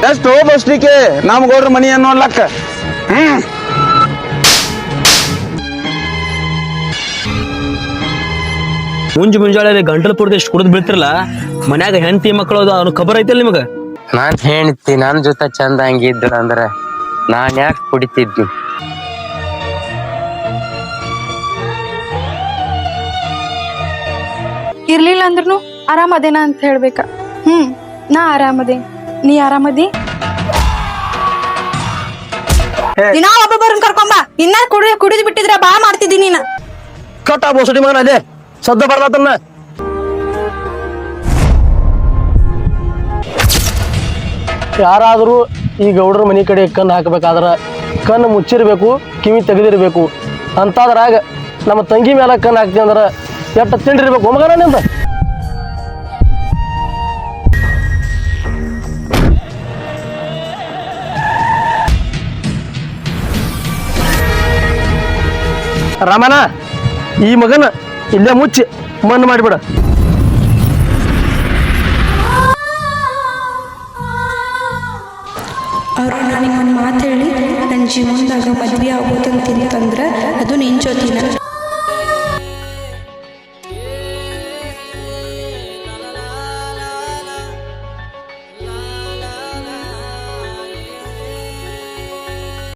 ಎಷ್ಟು ಬಸ್ಲಿಕ್ಕೆ ನಮ್ ಗೌಡ್ರ ಮನಿ ನೋಡ್ಲಕ್ಕ. ಮುಂಜಾನೆ ಗಂಟಲು ಪೂರ್ತಿ ಎಷ್ಟು ಕುಡಿದು ಬೀಳ್ತಿರಲ್ಲ, ಮನ್ಯಾಗ ಹೆಂಡತಿ ಮಕ್ಕಳು ಅವ್ನು ಖಬರ್ ಐತಲ್ಲ ನಿಮಗ? ನಾನ್ ಹೆಂಡ್ತಿ ನನ್ ಜೊತೆ ಚಂದ ಹಂಗಿದ್ರ ಅಂದ್ರ ನಾನ್ ಯಾಕೆ ಕುಡಿತಿದ್ನಿ? ಇರ್ಲಿಲ್ಲ ಅಂದ್ರೂ ಆರಾಮದೇನ ಅಂತ ಹೇಳ್ಬೇಕ. ನಾ ಆರಾಮದೇ, ನೀ ಆರಾಮದಿ? ದಿನಾ ಒಬ್ಬೊಬ್ಬರನ್ನ ಕರ್ಕೊಂಬ. ಇನ್ನ ಕುಡಿದು ಬಿಟ್ಟಿದ್ರ ಬಾ ಮಾಡ್ತಿದ್ದೀನಿ ನೀನ. ಕಟ್ಟ ಬೋಸಡಿ ಮಗನ ಅದೇ ಸದ್ದ ಬರ್ಲಾತನ್ನ. ಯಾರಾದರೂ ಈ ಗೌಡ್ರ ಮನಿ ಕಡೆ ಕಣ್ಣು ಹಾಕಬೇಕಾದ್ರ ಕಣ್ಣು ಮುಚ್ಚಿರ್ಬೇಕು, ಕಿವಿ ತೆಗೆದಿರ್ಬೇಕು. ಅಂತಾದ್ರಾಗ ನಮ್ಮ ತಂಗಿ ಮೇಲೆ ಕಣ್ಣು ಹಾಕ್ತಿ ಅಂದ್ರೆ ಎಷ್ಟು ತಿಂಡಿರ್ಬೇಕು ಮಗನ ನಿಂದ. ರಾಮನ, ಈ ಮಗನ ಇಲ್ಲೇ ಮುಚ್ಚಿ ಮಣ್ಣು ಮಾಡಿಬಿಡ. ಅವರು ನನಗೆ ಒಂದು ಮಾತು ಹೇಳಿ ನನ್ನ ಜೀವನದಾಗ ಮದುವೆ ಆಗೋದಂತಂದ್ರೆ ಅದು ನಿನ್ನ ಜೊತೆನ.